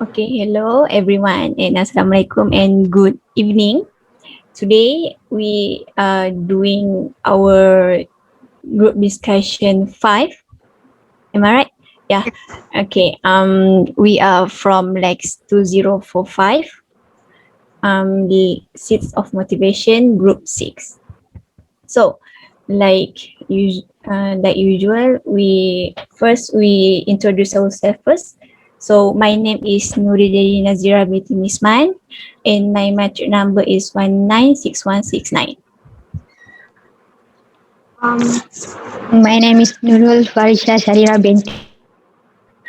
Okay, hello everyone and Assalamualaikum and good evening. Today we are doing our group discussion 5. Am I right? Yeah. Okay. We are from LAX2045. The Seeds of Motivation Group 6. So, like usual, we introduce ourselves first. So my name is NURILYANI NADZIRAH binti MISMAN, and my matric number is 196169. My name is NURUL FARISYA BINTI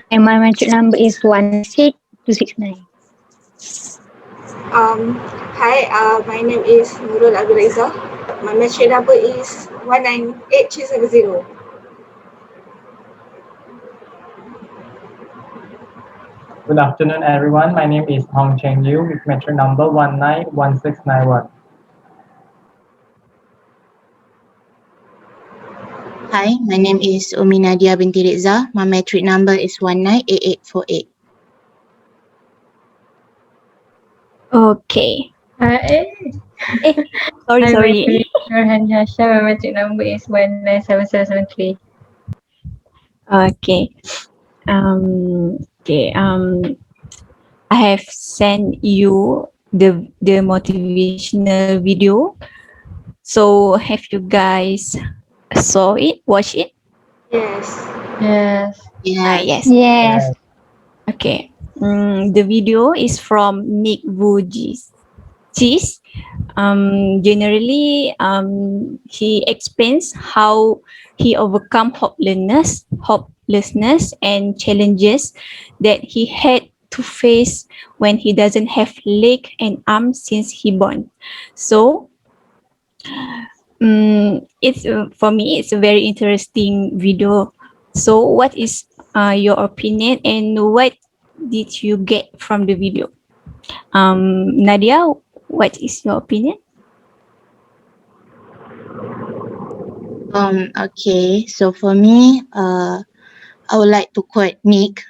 and my matric number is 16269. Hi, my name is NURUL. My matric number is 198370. Good afternoon, everyone. My name is Hong Cheng Yu with metro number 191691. Hi, my name is Nadia binti RIDZA. My matric number is 198848. Okay. Sorry. My name is NURHANI HASYA. My matric number is 197773. Okay. Okay. I have sent you the motivational video. So have you guys saw it? Watch it? Yes. Yes. Yes. Yes. Okay. The video is from Nick Vujis. Generally, he explains how he overcome hopelessness and challenges that he had to face when he doesn't have leg and arms since he born. So, it's for me, it's a very interesting video. So, what is your opinion and what did you get from the video? Nadia, what is your opinion? Okay, so for me, I would like to quote Nick.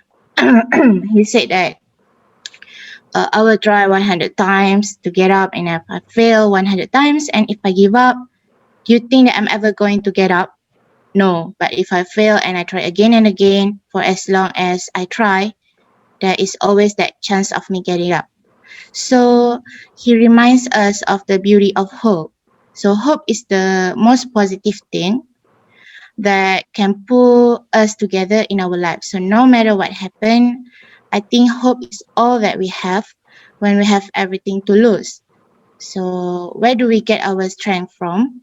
He said that I will try 100 times to get up, and if I fail 100 times, and if I give up, do you think that I'm ever going to get up? No, but if I fail and I try again and again, for as long as I try, there is always that chance of me getting up. So he reminds us of the beauty of hope. So hope is the most positive thing that can pull us together in our lives. So no matter what happened, I think hope is all that we have when we have everything to lose. So where do we get our strength from?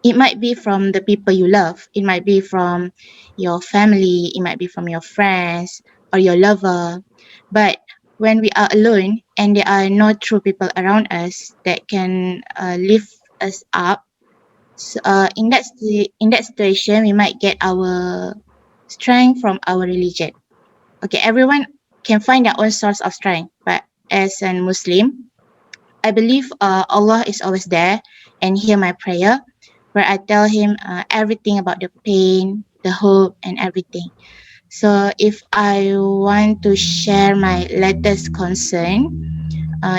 It might be from the people you love. It might be from your family. It might be from your friends or your lover. But when we are alone and there are no true people around us that can lift us up, so, in that situation, we might get our strength from our religion. Okay, everyone can find their own source of strength. But as a Muslim, I believe Allah is always there and hear my prayer, where I tell him everything about the pain, the hope, and everything. So if I want to share my latest concern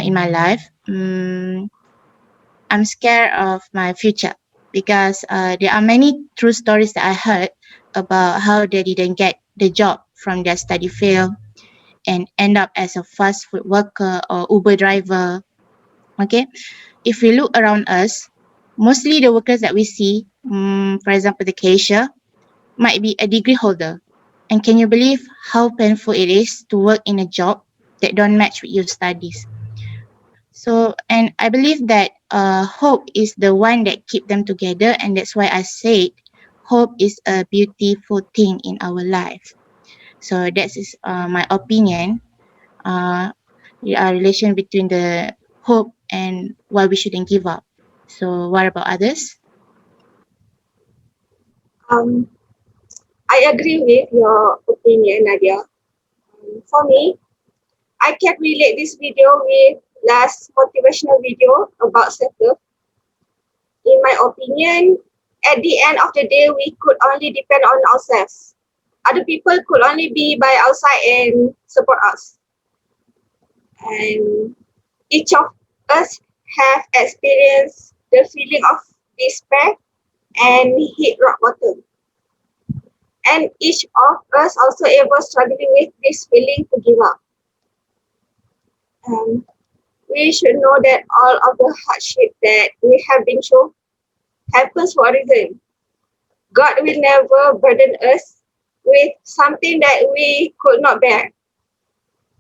in my life, I'm scared of my future because there are many true stories that I heard about how they didn't get the job from their study field and end up as a fast food worker or Uber driver. Okay, if we look around us, mostly the workers that we see, for example, the cashier, might be a degree holder. And can you believe how painful it is to work in a job that don't match with your studies? So, and I believe that hope is the one that keep them together, and that's why I said hope is a beautiful thing in our life. So that is my opinion. The relation between the hope and why we shouldn't give up. So what about others? I agree with your opinion, Nadia. For me, I can relate this video with last motivational video about self-love. In my opinion, at the end of the day, we could only depend on ourselves. Other people could only be by our side and support us. And each of us have experienced the feeling of despair and hit rock bottom. And each of us also ever struggling with this feeling to give up. Um, we should know that all of the hardship that we have been through happens for a reason. God will never burden us with something that we could not bear.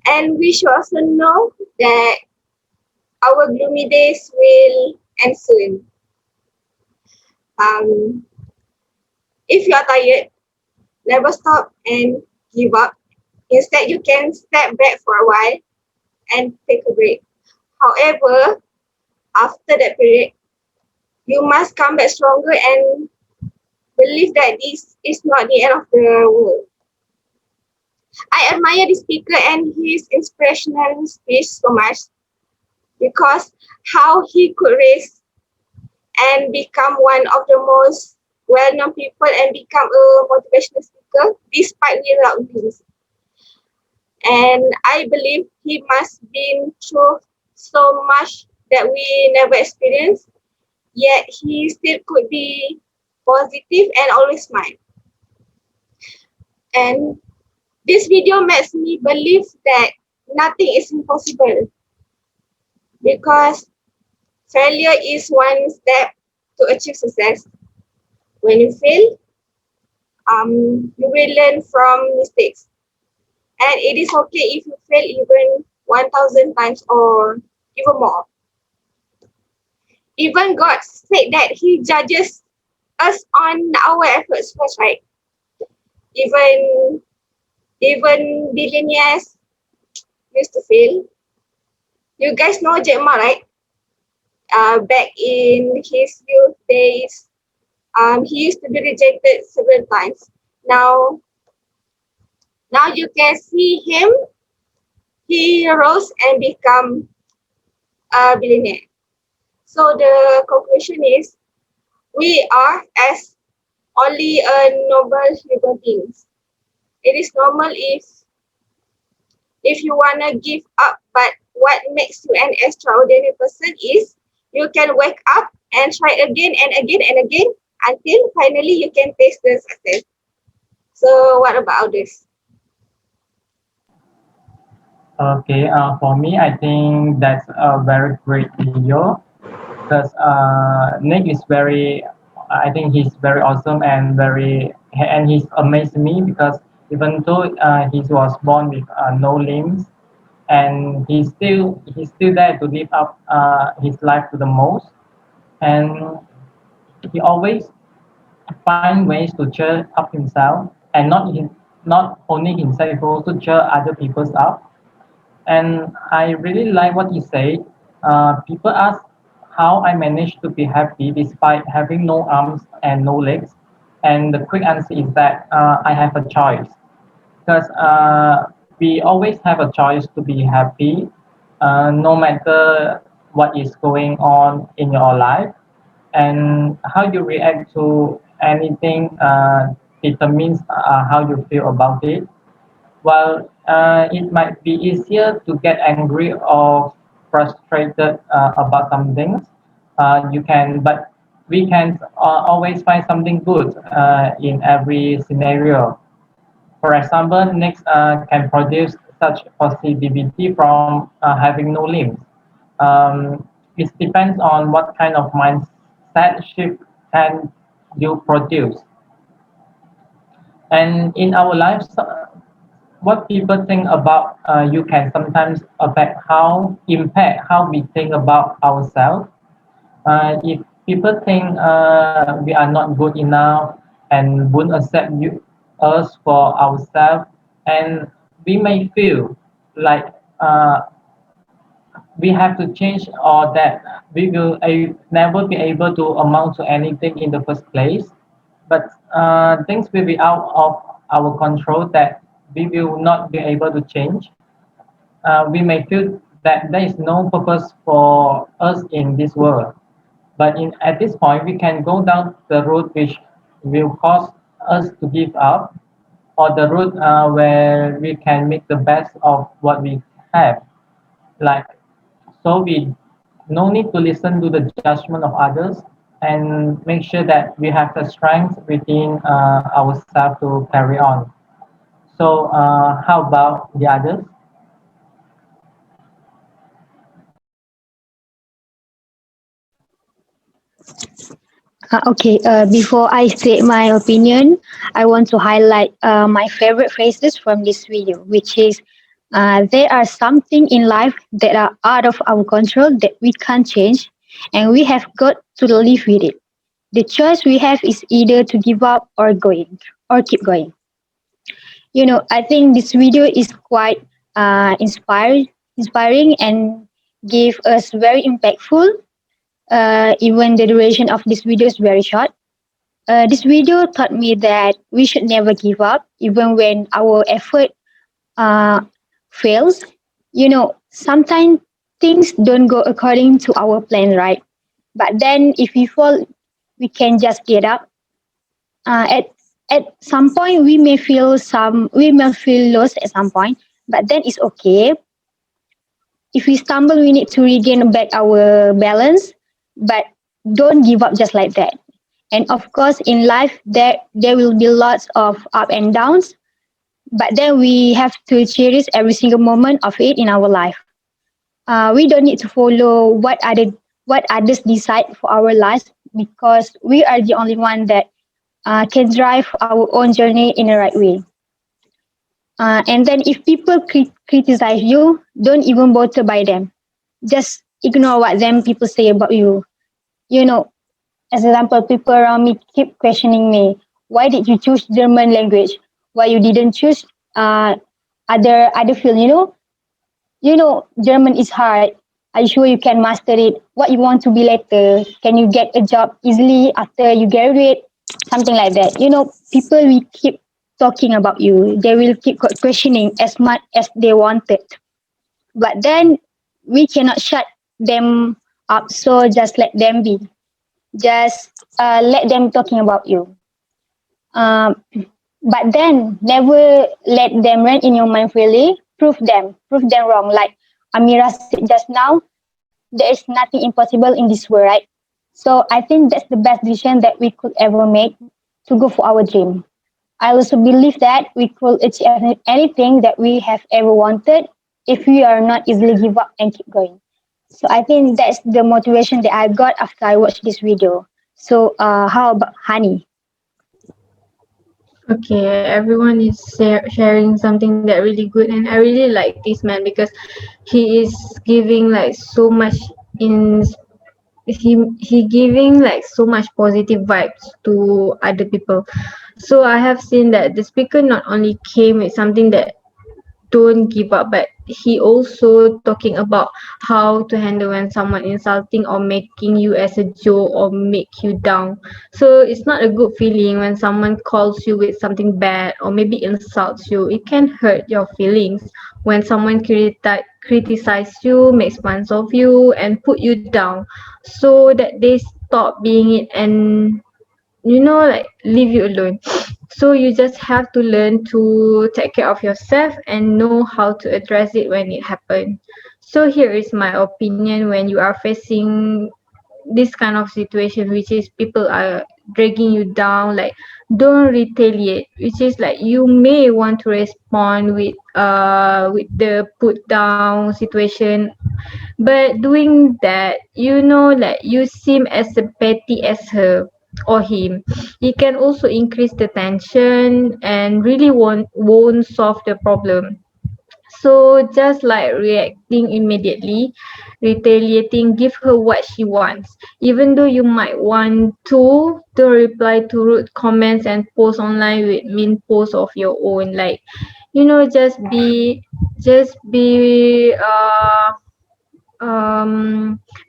And we should also know that our gloomy days will end soon. Um, if you are tired, never stop and give up. Instead, you can step back for a while and take a break. However, after that period, you must come back stronger and believe that this is not the end of the world. I admire this speaker and his inspirational speech so much because how he could raise and become one of the most well-known people and become a motivational speaker despite without wings. And I believe he must been through so much that we never experienced, yet he still could be positive and always smile. And this video makes me believe that nothing is impossible because failure is one step to achieve success. When you fail, you will learn from mistakes. And it is okay if you fail even 1,000 times or even more. Even God said that He judges us on our efforts first, right? Even billionaires used to fail. You guys know Jack Ma, right? Back in his youth days, he used to be rejected several times. Now you can see him. He rose and become a billionaire. So the conclusion is, we are as only a noble human beings. It is normal if you wanna give up, but what makes you an extraordinary person is you can wake up and try again and again and again until finally you can taste the success. So what about this? Okay, for me, I think that's a very great video because Nick is very, I think he's very awesome and and he's amazed me because even though he was born with no limbs, and he's still there to live up his life to the most, and he always find ways to cheer up himself and not only himself, he also cheer other people's up. And I really like what he said. People ask how I managed to be happy despite having no arms and no legs. And the quick answer is that I have a choice. Because we always have a choice to be happy, no matter what is going on in your life. And how you react to anything determines how you feel about it. While it might be easier to get angry or frustrated about some things, but we can always find something good in every scenario. For example, Nix can produce such positivity from having no limbs. It depends on what kind of mindset shift can you produce. And in our lives, what people think about you can sometimes impact how we think about ourselves. If people think we are not good enough and won't accept us for ourselves, and we may feel like we have to change or that we will never be able to amount to anything in the first place. But things will be out of our control that we will not be able to change. We may feel that there is no purpose for us in this world. But at this point, we can go down the road which will cause us to give up, or the route where we can make the best of what we have. Like, so we no need to listen to the judgment of others, and make sure that we have the strength within ourselves to carry on. So how about the others? Okay, before I state my opinion, I want to highlight my favorite phrases from this video, which is there are something in life that are out of our control that we can't change, and we have got to live with it. The choice we have is either to give up or keep going. I think this video is quite inspiring and give us very impactful. Even the duration of this video is very short. This video taught me that we should never give up, even when our effort uh, fails. Sometimes things don't go according to our plan, right? But then if we fall, we can just get up. At some point, we may feel lost at some point, but then it's okay. If we stumble, we need to regain back our balance, but don't give up just like that. And of course, in life, there will be lots of up and downs, but then we have to cherish every single moment of it in our life. We don't need to follow what others decide for our lives because we are the only one that can drive our own journey in the right way. And then if people criticize you, don't even bother by them. Just ignore what them people say about you. You know, as example, people around me keep questioning me. Why did you choose German language? Why you didn't choose other field? German is hard. Are you sure you can master it? What you want to be later? Can you get a job easily after you graduate? Something like that. People will keep talking about you. They will keep questioning as much as they wanted. But then we cannot shut them up. So just let them be. Just let them talking about you. Um, but then never let them run in your mind freely. Prove them wrong. Like Amira said just now, there is nothing impossible in this world, right? So I think that's the best decision that we could ever make to go for our dream. I also believe that we could achieve anything that we have ever wanted if we are not easily give up and keep going. So I think that's the motivation that I got after I watched this video. So how about Hani? Okay, everyone is sharing something that really good, and I really like this man because he is giving like so much in he giving like so much positive vibes to other people. So I have seen that the speaker not only came with something that don't give up, but he also talking about how to handle when someone insulting or making you as a joke or make you down. So it's not a good feeling when someone calls you with something bad or maybe insults you. It can hurt your feelings when someone criticize you, makes fun of you and put you down, so that they stop being it and like leave you alone. So you just have to learn to take care of yourself and know how to address it when it happens. So here is my opinion: when you are facing this kind of situation, which is people are dragging you down, like, don't retaliate, which is like you may want to respond with the put down situation, but doing that, like you seem as petty as her or him. It can also increase the tension and really won't solve the problem. So just like reacting immediately, retaliating, give her what she wants. Even though you might want to, don't reply to rude comments and post online with mean posts of your own. Like, just be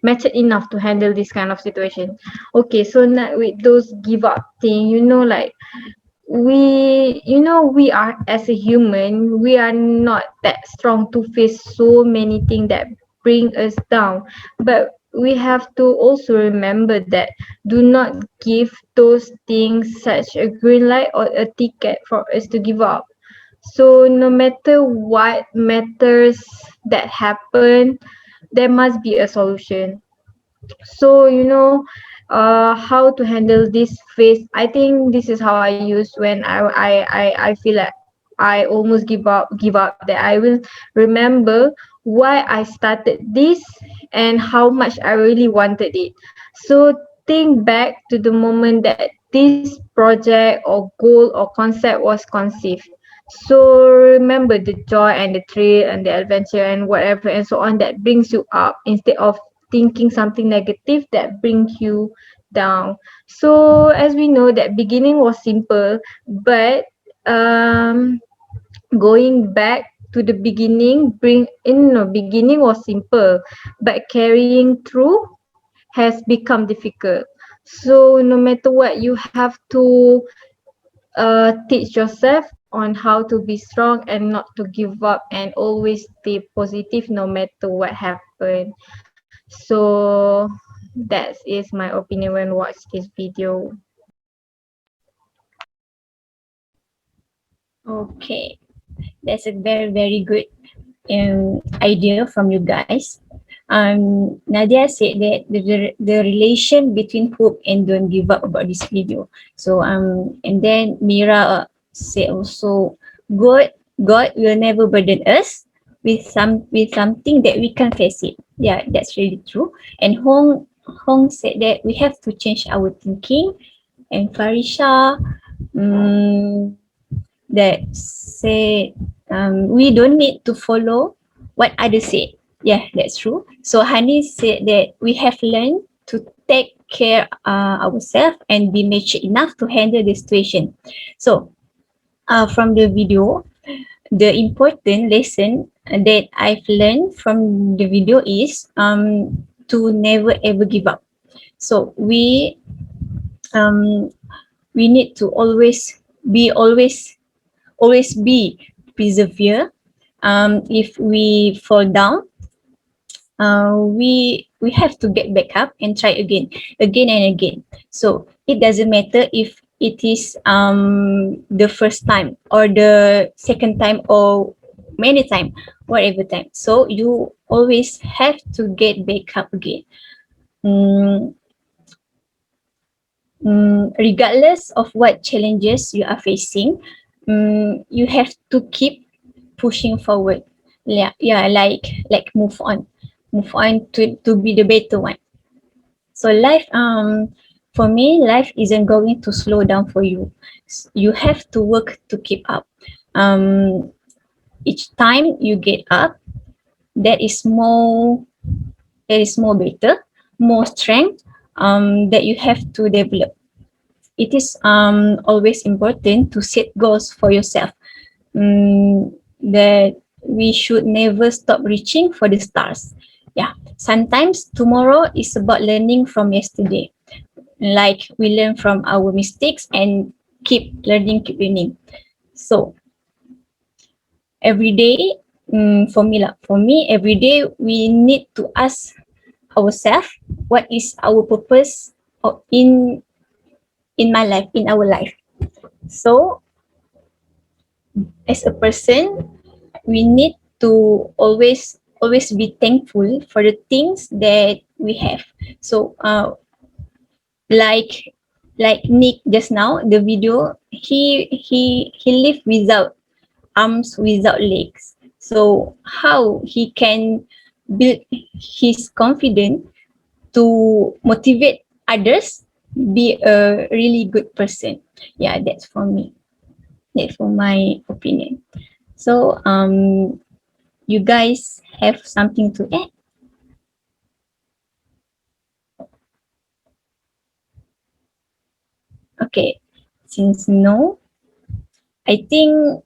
matured enough to handle this kind of situation. Okay, so now with those give up thing, like we are, as a human, we are not that strong to face so many things that bring us down, but we have to also remember that do not give those things such a green light or a ticket for us to give up. So no matter what matters that happen, there must be a solution. So how to handle this phase. I think this is how I use when I feel like I almost give up, that I will remember why I started this and how much I really wanted it. So think back to the moment that this project or goal or concept was conceived. So remember the joy and the thrill and the adventure and whatever and so on that brings you up, instead of thinking something negative that brings you down. So as we know that beginning was simple, but going back to the beginning bring in no beginning was simple, but carrying through has become difficult. So no matter what, you have to teach yourself on how to be strong and not to give up and always stay positive no matter what happens. So that is my opinion when watch this video. Okay, that's a very, very good idea from you guys. Nadia said that the relation between hope and don't give up about this video. So and then Mira said also, God will never burden us with something that we can face it. Yeah, that's really true. And Hong said that we have to change our thinking. And Farisha, um, that say we don't need to follow what others say. Yeah, that's true. So Hani said that we have learned to take care ourselves and be mature enough to handle the situation. So from the video, the important lesson that I've learned from the video is to never ever give up. So um, we need to always be persevere. If we fall down, we have to get back up and try again and again. So it doesn't matter if it is the first time or the second time or many time, whatever time. So you always have to get back up again. Mm, Regardless of what challenges you are facing, you have to keep pushing forward. Yeah, like move on to be the better one. So life, for me, life isn't going to slow down for you. You have to work to keep up. Um, each time you get up, that is more better, more strength that you have to develop. It is always important to set goals for yourself. That we should never stop reaching for the stars. Yeah, sometimes tomorrow is about learning from yesterday. Like we learn from our mistakes and keep learning. So every day, for me, every day we need to ask ourselves what is our purpose in my life, in our life. So as a person, we need to always be thankful for the things that we have. So like Nick just now, the video, he lived without arms, without legs. So how he can build his confidence to motivate others, be a really good person. Yeah, that's for me. That's for my opinion. So you guys have something to add? Okay, since no, I think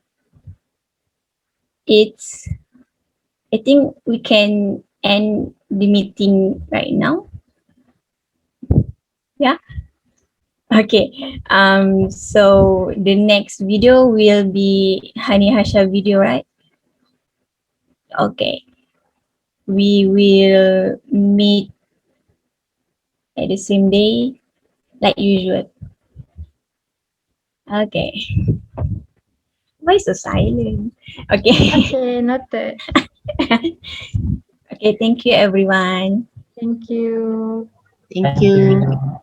it's I think we can end the meeting right now. Yeah. Okay. So the next video will be Hani Hasha video, right? Okay. We will meet at the same day like usual. Okay. Why so silent? Okay. Okay, noted. Okay, thank you everyone. Thank you. Thank Thank you. you.